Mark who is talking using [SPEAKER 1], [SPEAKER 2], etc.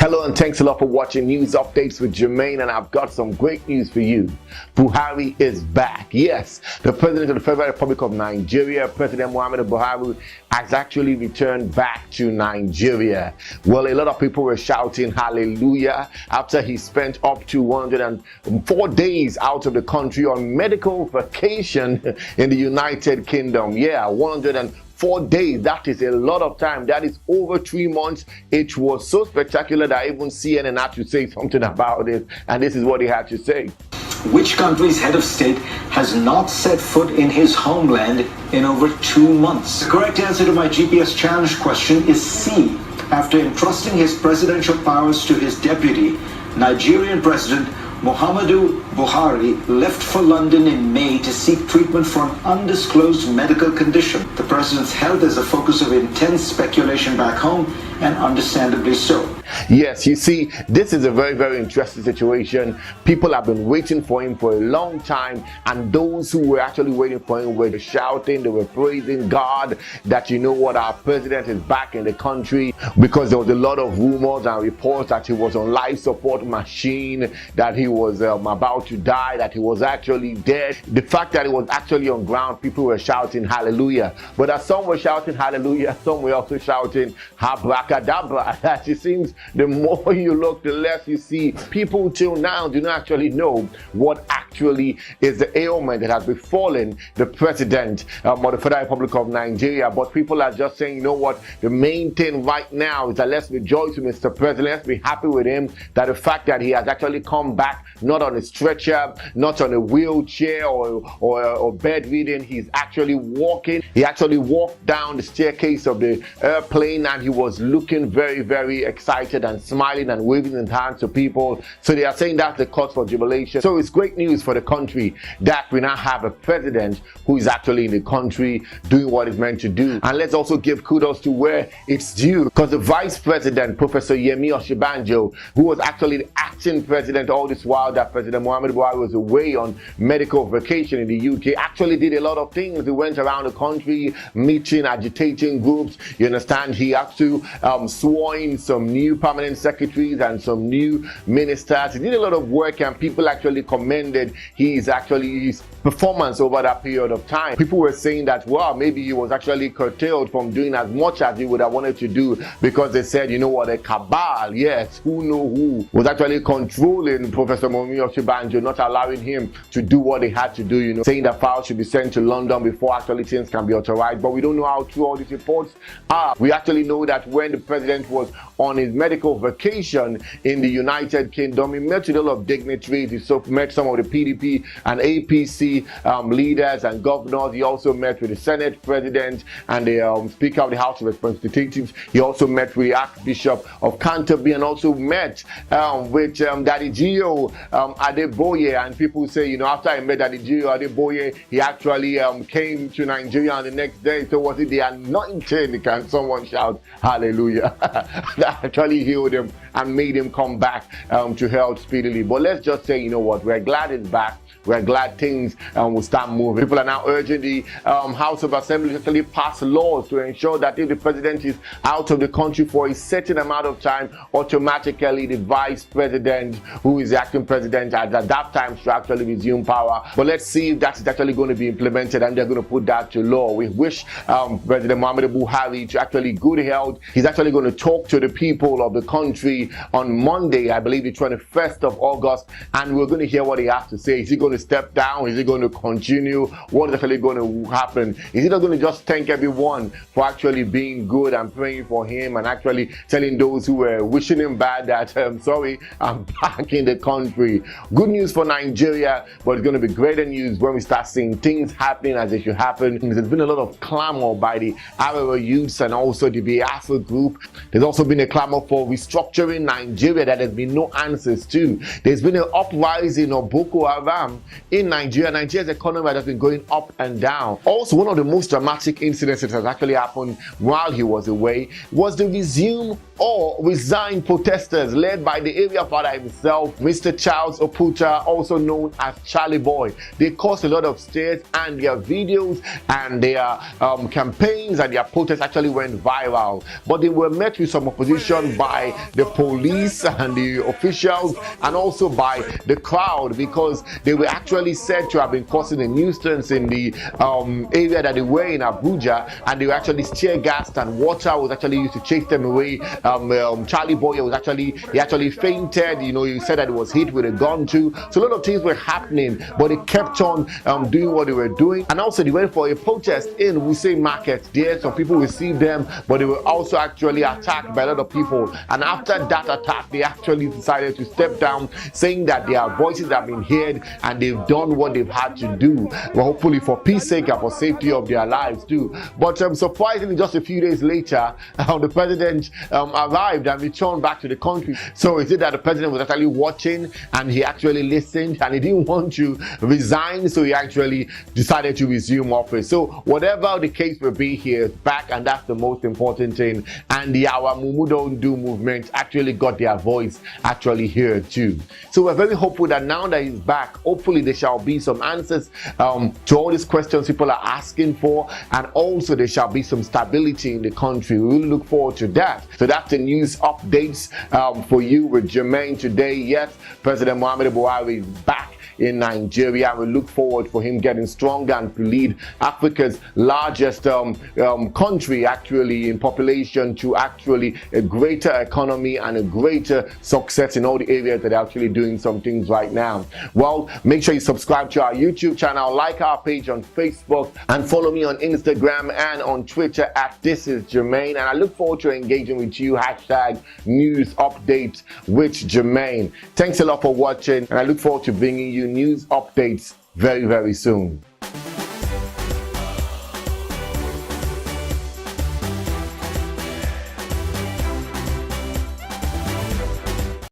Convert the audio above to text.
[SPEAKER 1] Hello and thanks a lot for watching News Updates with Jermaine, and I've got some great news for you. Buhari is back. Yes, the President of the Federal Republic of Nigeria, President Mohammadu Buhari, has actually returned back to Nigeria. Well, a lot of people were shouting hallelujah after he spent up to 104 days out of the country on medical vacation in the United Kingdom. Yeah, 104 days. That is a lot of time. That is over 3 months. It was so spectacular that even CNN had to say something about it, and this is what he had to say.
[SPEAKER 2] Which country's head of state has not set foot in his homeland in over 2 months? The correct answer to my GPS challenge question is C. After entrusting his presidential powers to his deputy, Nigerian President Mohammadu Buhari left for London in May to seek treatment for an undisclosed medical condition. The president's health is a focus of intense speculation back home, and understandably so.
[SPEAKER 1] Yes, you see, this is a very, very interesting situation. People have been waiting for him for a long time, and those who were actually waiting for him were shouting, they were praising God that, you know what, our president is back in the country, because there was a lot of rumors and reports that he was on life support machine, that he was about to die, that he was actually dead. The fact that he was actually on ground, people were shouting hallelujah. But as some were shouting hallelujah, some were also shouting abracadabra. As it seems, the more you look, the less you see. People till now do not actually know what actually is the ailment that has befallen the president of the Federal Republic of Nigeria. But people are just saying, you know what, the main thing right now is that let's rejoice with Mr. President. Let's be happy with him, that the fact that he has actually come back, not on a stretcher, not on a wheelchair or bedridden. He's actually walking. He actually walked down the staircase of the airplane, and he was looking very, very excited and smiling and waving his hands to people. So they are saying that's the cause for jubilation. So it's great news for the country that we now have a president who is actually in the country doing what he's meant to do. And let's also give kudos to where it's due, because the vice president, Professor Yemi Osinbajo, who was actually the acting president all this while that President Mohammadu Buhari was away on medical vacation in the UK, actually did a lot of things. He went around the country meeting, agitating groups. You understand? He had to sworn in some new permanent secretaries and some new ministers. He did a lot of work, and people actually commended his performance over that period of time. People were saying that, well, maybe he was actually curtailed from doing as much as he would have wanted to do, because they said, you know what, a cabal, yes, who know who, was actually controlling Professor Mohammadu Buhari, not allowing him to do what he had to do, you know, saying that files should be sent to London before actually things can be authorized. But we don't know how true all these reports are. We actually know that when the president was on his medical vacation in the United Kingdom, he met with a lot of dignitaries. He met some of the PDP and APC leaders and governors. He also met with the Senate president and the Speaker of the House of Representatives. He also met with the Archbishop of Canterbury, and also met with Daddy Gio Adeboye. And people say, you know, after I met Daddy Gio Adeboye, he actually came to Nigeria on the next day. So was it the anointing? Can someone shout hallelujah? That actually healed him and made him come back to health speedily. But let's just say, you know what, we're glad it's back. We're glad things will start moving. People are now urging the House of Assembly to actually pass laws to ensure that if the president is out of the country for a certain amount of time, automatically the vice president, who is the acting president at that time, should actually resume power. But let's see if that's actually going to be implemented, and they're going to put that to law. We wish President Mohammadu Buhari to actually good health. He's actually going to talk to the people of the country on Monday, I believe the 21st of August, and we're going to hear what he has to say. Is he going to step down? Is he going to continue? What is actually going to happen? Is he not going to just thank everyone for actually being good and praying for him, and actually telling those who were wishing him bad that sorry, I'm back in the country? Good news for Nigeria, but it's going to be greater news when we start seeing things happening as they should happen. There's been a lot of clamor by the Arewa youths and also the Biafra group. There's also been a clamor for restructuring Nigeria that there's been no answers to. There's been an uprising of Boko Haram in Nigeria. Nigeria's economy has been going up and down. Also, one of the most dramatic incidents that has actually happened while he was away was the resume or resign protesters led by the area father himself, Mr. Charles Oputa, also known as Charlie Boy. They caused a lot of stares, and their videos and their campaigns and their protests actually went viral. But they were met with some opposition by the police and the officials, and also by the crowd, because they were actually said to have been causing a nuisance in the area that they were in Abuja, and they were actually tear gassed, and water was actually used to chase them away. Charlie Boyer was actually fainted. He said that he was hit with a gun too. So a lot of things were happening, but they kept on doing what they were doing. And also they went for a protest in Wuse Market. There some people received them, but they were also actually attacked by a lot of people. And after that attack, they actually decided to step down, saying that their voices have been heard and they've done what they've had to do, well, hopefully for peace sake and for safety of their lives too. But surprisingly, just a few days later, the president arrived and returned back to the country. So is it that the president was actually watching and he actually listened and he didn't want to resign, so he actually decided to resume office? So whatever the case will be, he is back, and that's the most important thing. And our Mumu Don't Do movement actually got their voice actually heard too. So we're very hopeful that now that he's back, hopefully there shall be some answers to all these questions people are asking for, and also there shall be some stability in the country. We really look forward to that. So that's the news updates for you with Jermaine today. Yes, President Mohammadu Buhari is back in Nigeria. We look forward for him getting stronger and to lead Africa's largest country actually in population to actually a greater economy and a greater success in all the areas that are actually doing some things right now. Well, make sure you subscribe to our YouTube channel, like our page on Facebook, and follow me on Instagram and on Twitter at This Is Jermaine. And I look forward to engaging with you. #news updates with Jermaine. Thanks a lot for watching, and I look forward to bringing you news updates very, very soon.